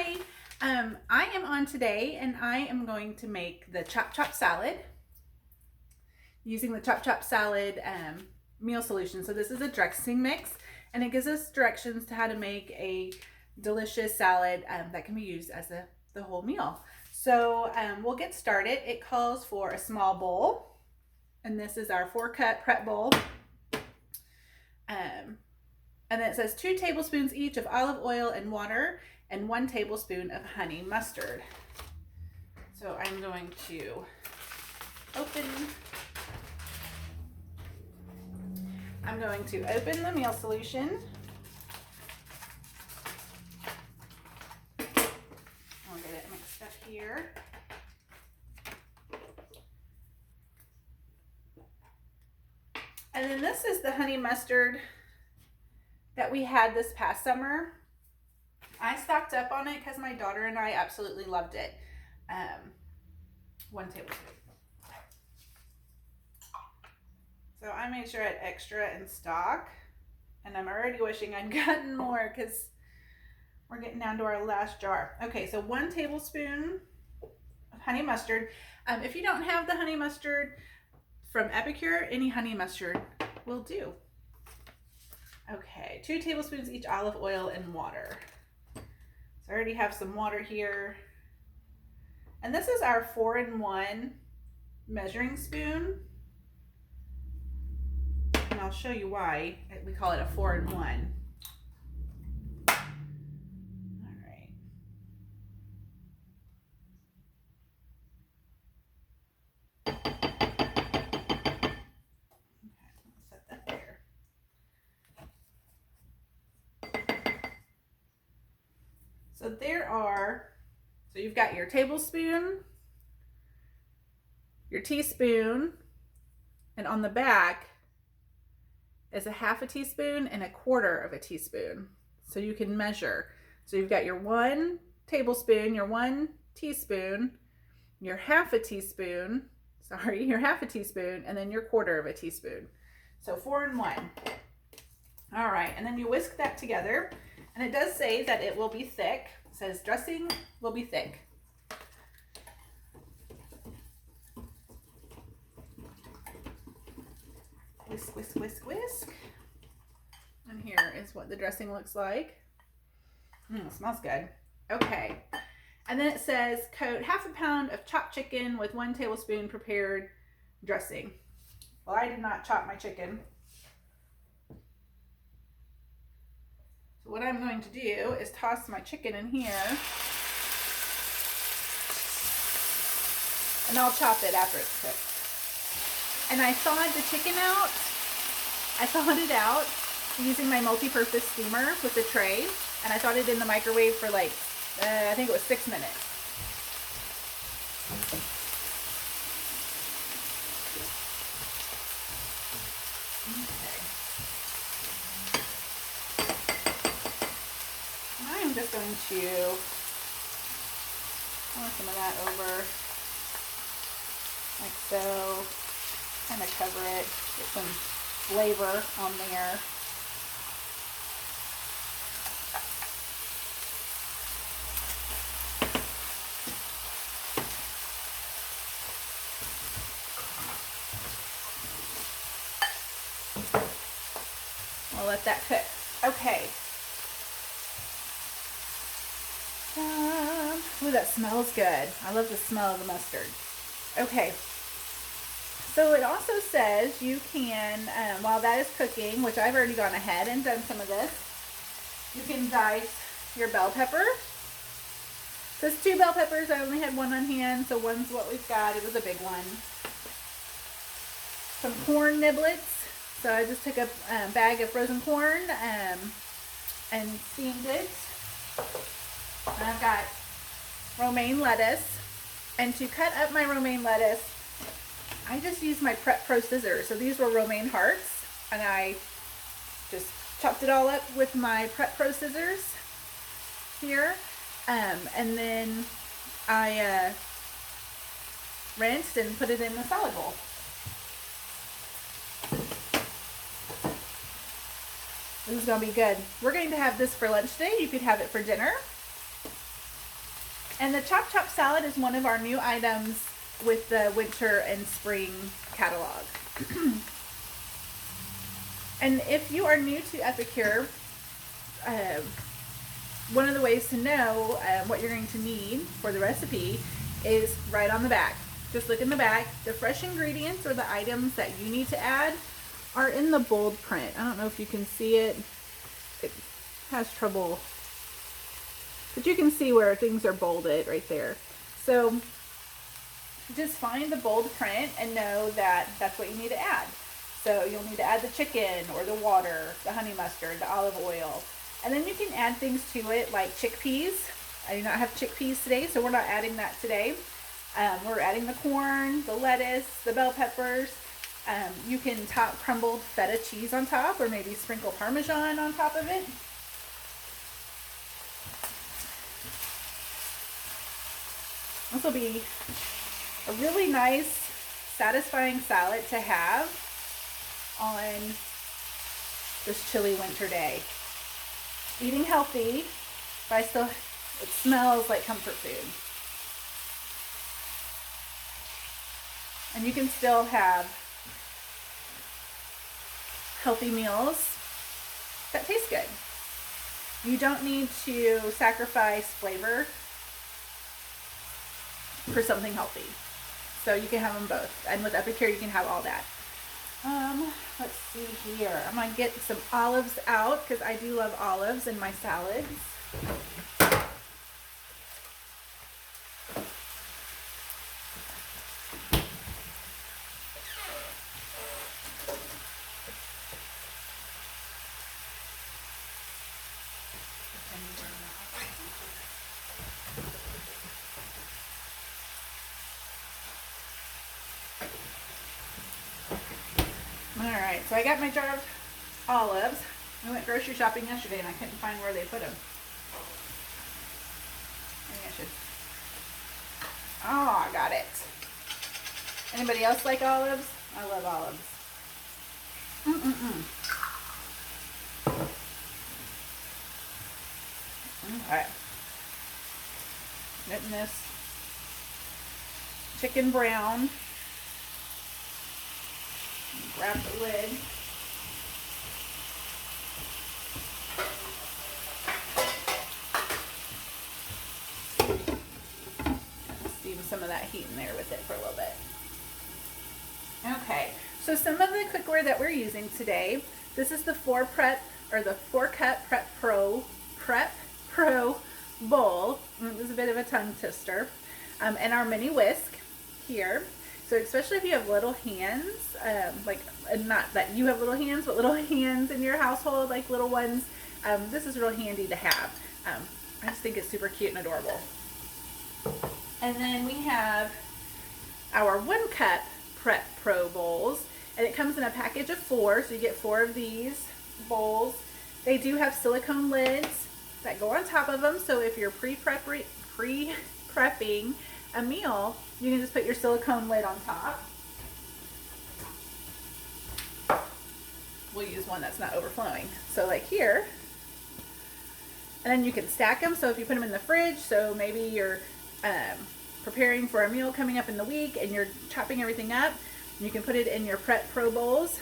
Hi, I am on today and I am going to make the Chop Chop salad using the Chop Chop salad meal solution. So this is a dressing mix and it gives us directions to how to make a delicious salad that can be used as the whole meal. So we'll get started. It calls for a small bowl, and this is our 4-cup prep bowl. And then it says 2 tablespoons each of olive oil and water and 1 tablespoon of honey mustard. So I'm going to open the meal solution. I'll get it mixed up here. And then this is the honey mustard that we had this past summer. I stocked up on it because my daughter and I absolutely loved it. 1 tablespoon. So I made sure I had extra in stock, and I'm already wishing I'd gotten more because we're getting down to our last jar. Okay, so 1 tablespoon of honey mustard. If you don't have the honey mustard from Epicure, any honey mustard will do. Okay, 2 tablespoons each olive oil and water. So I already have some water here. And this is our 4-in-1 measuring spoon. And I'll show you why we call it a 4-in-1. All right. Okay, I'll set that there. So you've got your tablespoon, your teaspoon, and on the back is a 1/2 teaspoon and 1/4 of a teaspoon. So you can measure. So you've got your 1 tablespoon, your 1 teaspoon, your 1/2 teaspoon, your 1/2 teaspoon, and then your 1/4 of a teaspoon. So 4-in-1. All right, and then you whisk that together. And it does say that it will be thick. It says dressing will be thick. Whisk, whisk, whisk, whisk. And here is what the dressing looks like. It smells good. Okay. And then it says coat 1/2 pound of chopped chicken with 1 tablespoon prepared dressing. Well, I did not chop my chicken. So what I'm going to do is toss my chicken in here. And I'll chop it after it's cooked. And I thawed the chicken out. I thawed it out using my multi-purpose steamer with the tray. And I thawed it in the microwave for like, I think it was 6 minutes. I'm just going to pour some of that over like so, kind of cover it, get some flavor on there. I'll let that cook. Okay. Ooh, that smells good. I love the smell of the mustard. Okay. So it also says you can, while that is cooking, which I've already gone ahead and done some of this, you can dice your bell pepper. It says 2 bell peppers. I only had 1 on hand, so 1's what we've got. It was a big one. Some corn niblets. So I just took a bag of frozen corn and steamed it. And I've got romaine lettuce. And to cut up my romaine lettuce, I just used my Prep Pro scissors. So these were romaine hearts. And I just chopped it all up with my Prep Pro scissors here. And then I rinsed and put it in the salad bowl. This is going to be good. We're going to have this for lunch today. You could have it for dinner. And the Chop Chop salad is one of our new items with the winter and spring catalog. And if you are new to Epicure, one of the ways to know what you're going to need for the recipe is right on the back. Just look in the back. The fresh ingredients or the items that you need to add are in the bold print. I don't know if you can see it. It has trouble, but you can see where things are bolded right there. So just find the bold print and know that that's what you need to add. So you'll need to add the chicken or the water, the honey mustard, the olive oil. And then you can add things to it like chickpeas. I do not have chickpeas today, so we're not adding that today. We're adding the corn, the lettuce, the bell peppers. You can top crumbled feta cheese on top, or maybe sprinkle Parmesan on top of it. This will be a really nice, satisfying salad to have on this chilly winter day. Eating healthy, but it smells like comfort food. And you can still have healthy meals that taste good. You don't need to sacrifice flavor for something healthy. So you can have them both. And with Epicure, you can have all that. Let's see here. I'm gonna get some olives out because I do love olives in my salads. Alright, so I got my jar of olives. I went grocery shopping yesterday and I couldn't find where they put them. Maybe I should. Oh, I got it. Anybody else like olives? I love olives. Alright. Getting this chicken brown. Grab the lid. Steam some of that heat in there with it for a little bit. Okay, so some of the cookware that we're using today, this is the 4-cup Prep Pro bowl. This is a bit of a tongue twister. And our mini whisk here. So especially if you have little hands, not that you have little hands, but little hands in your household, like little ones, this is real handy to have. I just think it's super cute and adorable. And then we have our 1-cup Prep Pro bowls, and it comes in a package of 4, so you get 4 of these bowls. They do have silicone lids that go on top of them, so if you're pre-prepping a meal, you can just put your silicone lid on top. We'll use one that's not overflowing. So like here, and then you can stack them. So if you put them in the fridge, so maybe you're preparing for a meal coming up in the week and you're chopping everything up, you can put it in your Prep Pro bowls,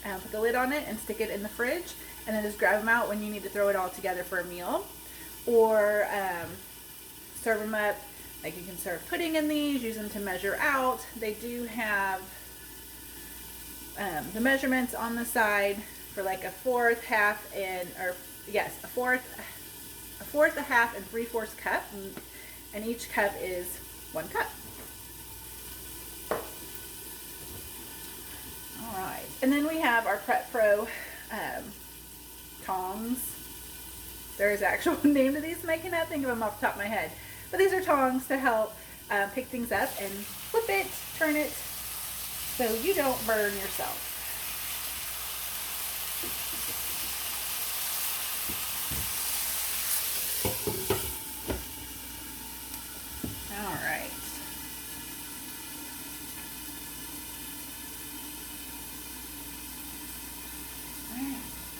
put the lid on it and stick it in the fridge, and then just grab them out when you need to throw it all together for a meal. Or serve them up. Like you can serve pudding in these, use them to measure out. They do have the measurements on the side for like a fourth, half, a fourth, a half, and 3/4 cup, and each cup is 1 cup. All right, and then we have our Prep Pro tongs. There's an actual name to these, and I cannot think of them off the top of my head. But these are tongs to help pick things up and flip it, turn it, so you don't burn yourself. All right.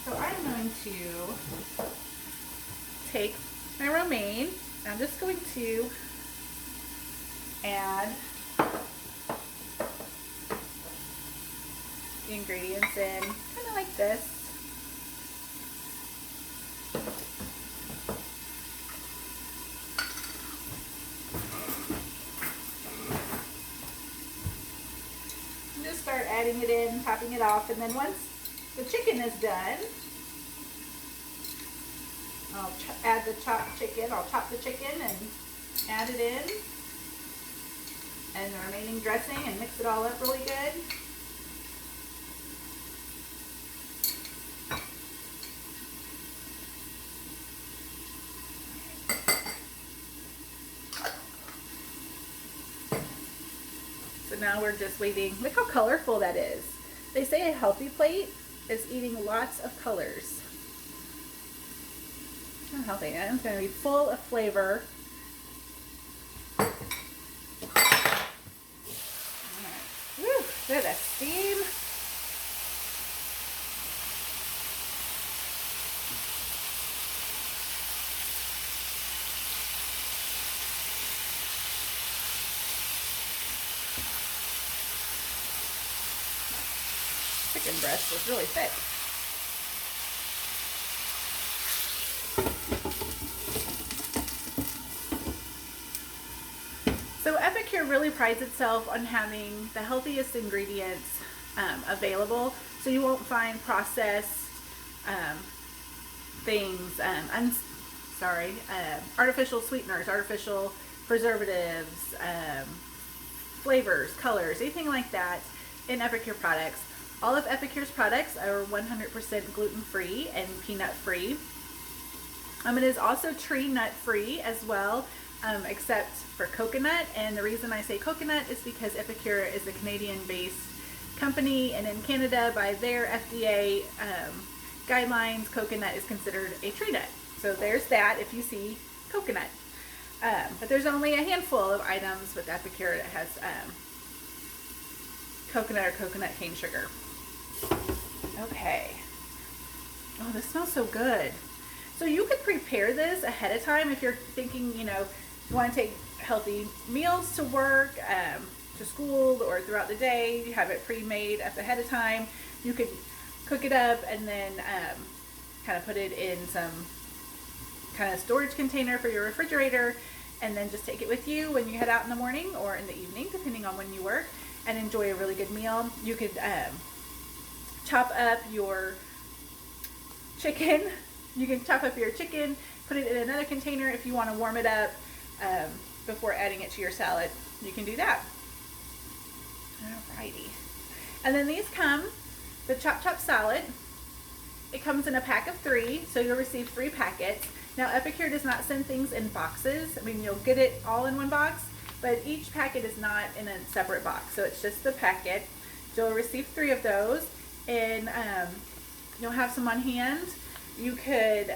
So I'm going to take my romaine. I'm just going to add the ingredients in, kind of like this. And just start adding it in, topping it off, and then once the chicken is done, I'll add the chopped chicken. I'll chop the chicken and add it in, and the remaining dressing, and mix it all up really good. So now we're just waiting. Look how colorful that is. They say a healthy plate is eating lots of colors. How healthy. And it's going to be full of flavor. Alright. Woo, look at that steam. Chicken breast was really thick. So Epicure really prides itself on having the healthiest ingredients available, so you won't find processed things, artificial sweeteners, artificial preservatives, flavors, colors, anything like that in Epicure products. All of Epicure's products are 100% gluten-free and peanut-free. It is also tree nut-free as well, except for coconut. And the reason I say coconut is because Epicure is a Canadian-based company, and in Canada, by their FDA guidelines, coconut is considered a tree nut. So there's that if you see coconut. But there's only a handful of items with Epicure that has coconut or coconut cane sugar. Okay. Oh, this smells so good. So you could prepare this ahead of time if you're thinking, you want to take healthy meals to work, to school, or throughout the day. You have it pre-made ahead of time. You could cook it up and then kind of put it in some kind of storage container for your refrigerator, and then just take it with you when you head out in the morning or in the evening, depending on when you work, and enjoy a really good meal. You could chop up your chicken. You can chop up your chicken, put it in another container if you want to warm it up before adding it to your salad. You can do that. Alrighty. And then these come, the Chop Chop salad. It comes in a pack of 3, so you'll receive 3 packets. Now Epicure does not send things in boxes. I mean, you'll get it all in one box, but each packet is not in a separate box, so it's just the packet. You'll receive 3 of those, and you'll have some on hand. You could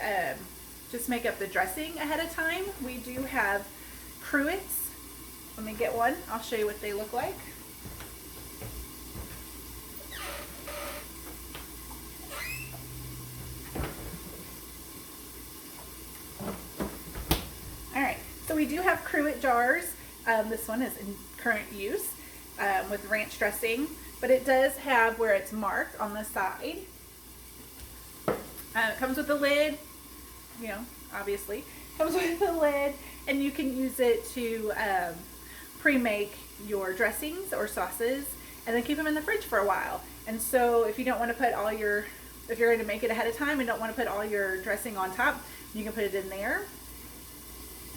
just make up the dressing ahead of time. We do have cruets. Let me get one. I'll show you what they look like. Alright, so we do have cruet jars. This one is in current use with ranch dressing, but it does have where it's marked on the side. It comes with a lid, obviously. Comes with a lid, and you can use it to pre-make your dressings or sauces, and then keep them in the fridge for a while. And so if you don't want to put if you're going to make it ahead of time and don't want to put all your dressing on top, you can put it in there.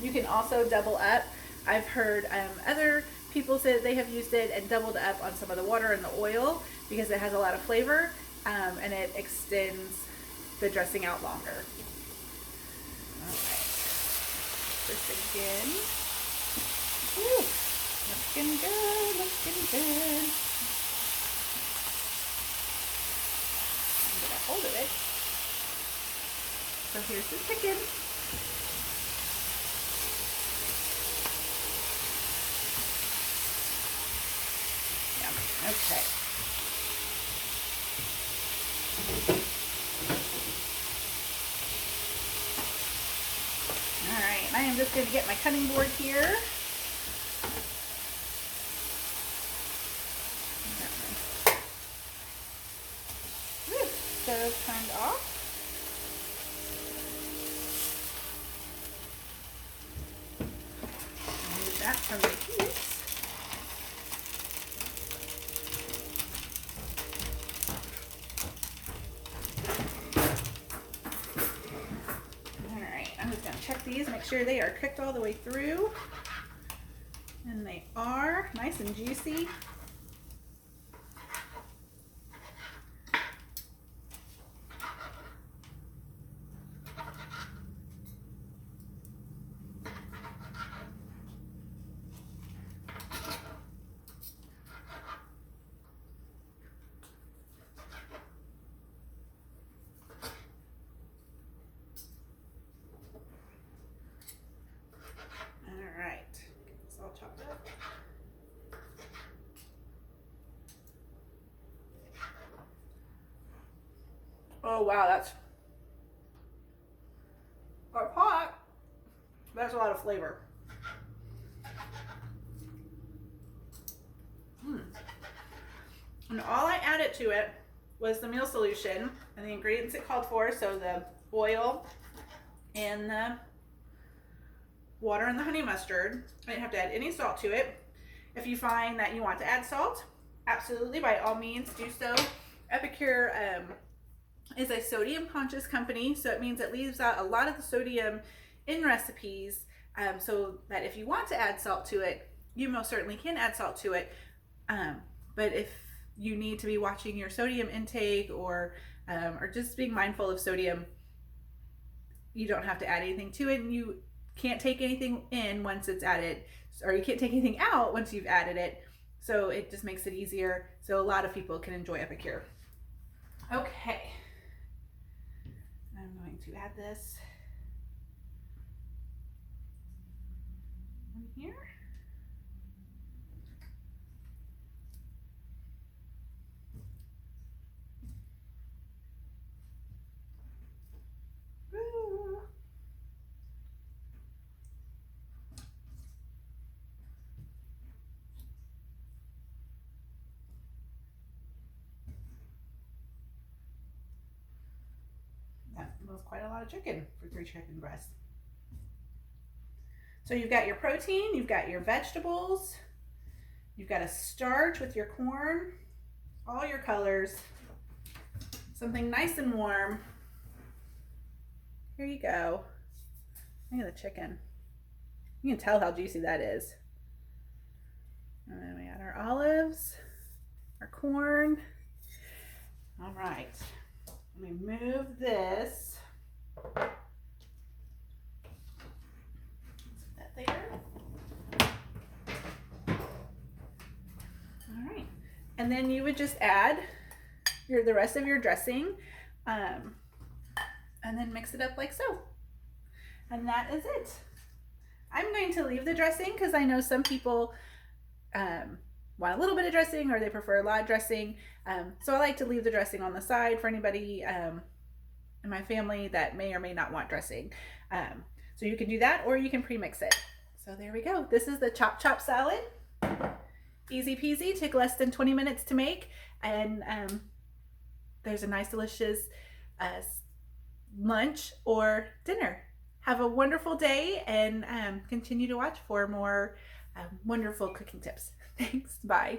You can also double up. I've heard other people say that they have used it and doubled up on some of the water and the oil because it has a lot of flavor, and it extends the dressing out longer. Alright. This again. Woo! Looking good, looking good. I'm gonna hold it. So here's the chicken. Yum. Okay. Alright, I am just going to get my cutting board here. stove turned off. Remove that from the heat. All right, I'm just gonna check these, make sure they are cooked all the way through. And they are nice and juicy. All right, get this all chopped up. Oh wow, that's hot. That's a lot of flavor. And all I added to it was the meal solution and the ingredients it called for. So the oil and the water and the honey mustard. I didn't have to add any salt to it. If you find that you want to add salt, absolutely, by all means, do so. Epicure is a sodium conscious company, so it means it leaves out a lot of the sodium in recipes, so that if you want to add salt to it, you most certainly can add salt to it. But if you need to be watching your sodium intake or just being mindful of sodium, you don't have to add anything to it, and you can't take anything in once it's added, or you can't take anything out once you've added it. So it just makes it easier. So a lot of people can enjoy Epicure. Okay. I'm going to add this in here. Woo. That was quite a lot of chicken for 3 chicken breasts. So you've got your protein, you've got your vegetables, you've got a starch with your corn, all your colors, something nice and warm. Here you go. Look at the chicken. You can tell how juicy that is. And then we add our olives, our corn. All right. Let me move this. Put that there. All right. And then you would just add the rest of your dressing, and then mix it up like so. And that is it. I'm going to leave the dressing because I know some people want a little bit of dressing, or they prefer a lot of dressing. So I like to leave the dressing on the side for anybody in my family that may or may not want dressing. So you can do that, or you can pre-mix it. So there we go. This is the Chop Chop salad. Easy peasy, took less than 20 minutes to make. And there's a nice delicious lunch or dinner. Have a wonderful day, and continue to watch for more wonderful cooking tips. Thanks. Bye.